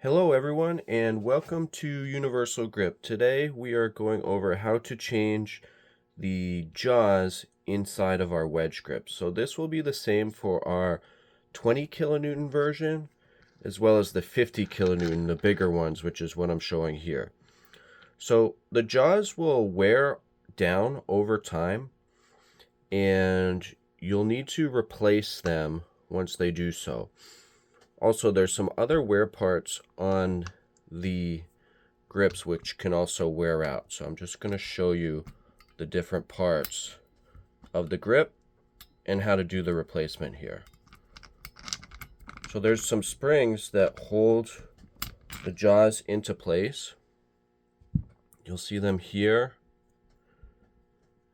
Hello everyone and welcome to Universal Grip. Today we are going over how to change the jaws inside of our wedge grip. So this will be the same for our 20 kilonewton version as well as the 50 kilonewton, the bigger ones, which is what I'm showing here. So the jaws will wear down over time and you'll need to replace them once they do so. Also, there's some other wear parts on the grips which can also wear out. So I'm just going to show you the different parts of the grip and how to do the replacement here. So there's some springs that hold the jaws into place. You'll see them here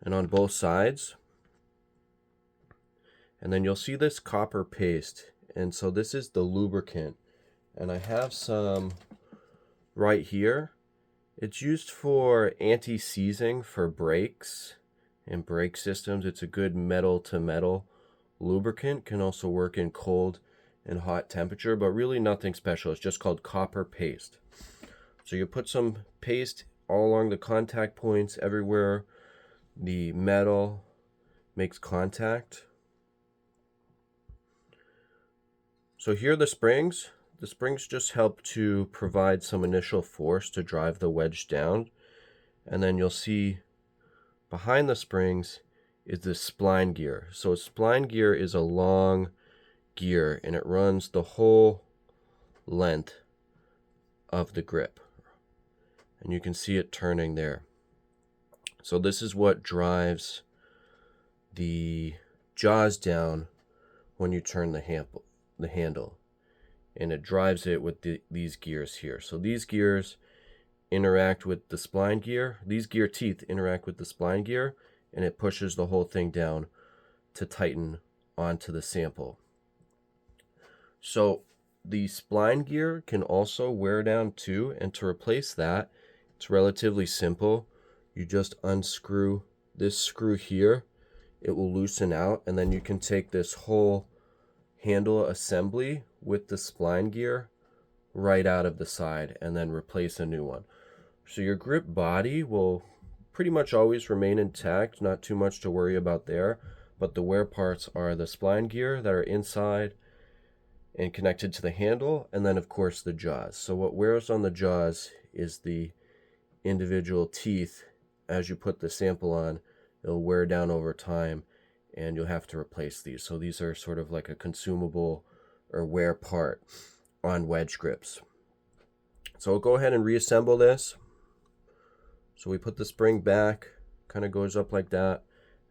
and on both sides. And then you'll see this copper paste. And so this is the lubricant. And I have some right here. It's used for anti-seizing for brakes and brake systems. It's a good metal to metal lubricant. Can also work in cold and hot temperature, but really nothing special. It's just called copper paste. So you put some paste all along the contact points everywhere the metal makes contact. So here are the springs. The springs just help to provide some initial force to drive the wedge down. And then you'll see behind the springs is the spline gear. So a spline gear is a long gear and it runs the whole length of the grip. And you can see it turning there. So this is what drives the jaws down when you turn the handle, and it drives it with these gears here. So these gears interact with the spline gear. These gear teeth interact with the spline gear, and it pushes the whole thing down to tighten onto the sample. So the spline gear can also wear down too, and to replace that, it's relatively simple. You just unscrew this screw here. It will loosen out, and then you can take this whole handle assembly with the spline gear right out of the side and then replace a new one. So your grip body will pretty much always remain intact, not too much to worry about there, but the wear parts are the spline gear that are inside and connected to the handle, and then of course the jaws. So what wears on the jaws is the individual teeth. As you put the sample on, it'll wear down over time and you'll have to replace these. So these are sort of like a consumable or wear part on wedge grips. So we'll go ahead and reassemble this. So we put the spring back, kind of goes up like that,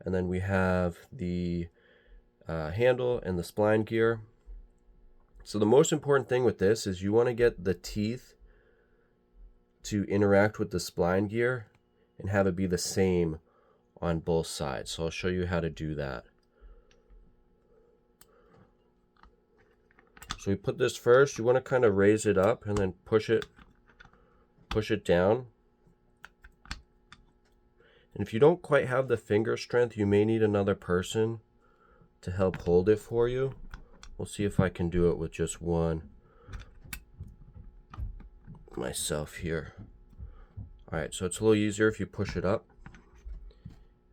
and then we have the handle and the spline gear. So the most important thing with this is you want to get the teeth to interact with the spline gear and have it be the same on both sides. So I'll show you how to do that. So we put this first. You want to kind of raise it up and then push it down. And if you don't quite have the finger strength, you may need another person to help hold it for you. We'll see if I can do it with just one myself here. All right, so it's a little easier if you push it up.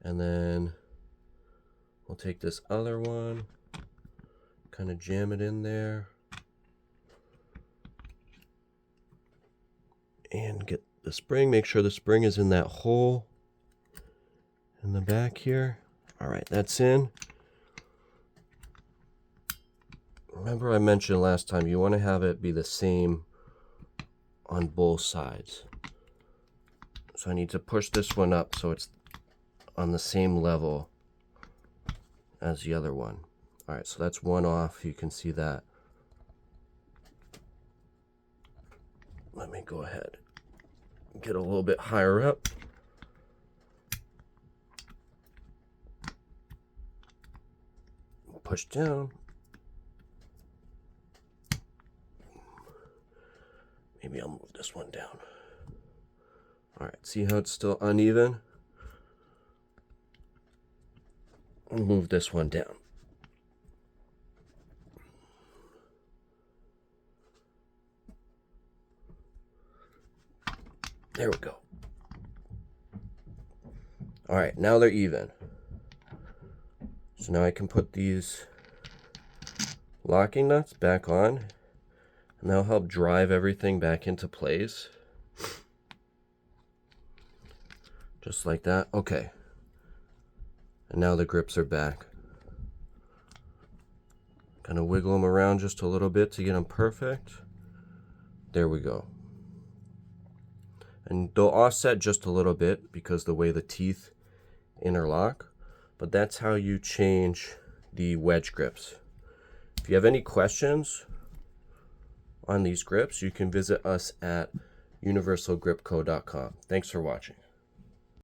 And then we'll take this other one, kind of jam it in there, and get the spring. Make sure the spring is in that hole in the back here. All right, that's in. Remember I mentioned last time, you want to have it be the same on both sides. So I need to push this one up so it's on the same level as the other one. All right, so that's one off. You can see that. Let me go ahead and get a little bit higher up. Push down. Maybe I'll move this one down. All right, see how it's still uneven? I'll move this one down. There we go. All right, now they're even. So now I can put these locking nuts back on, and that'll help drive everything back into place. Just like that. Okay. And now the grips are back. Gonna wiggle them around just a little bit to get them perfect. There we go. And they'll offset just a little bit because the way the teeth interlock, but that's how you change the wedge grips. If you have any questions on these grips, you can visit us at universalgripco.com. Thanks for watching.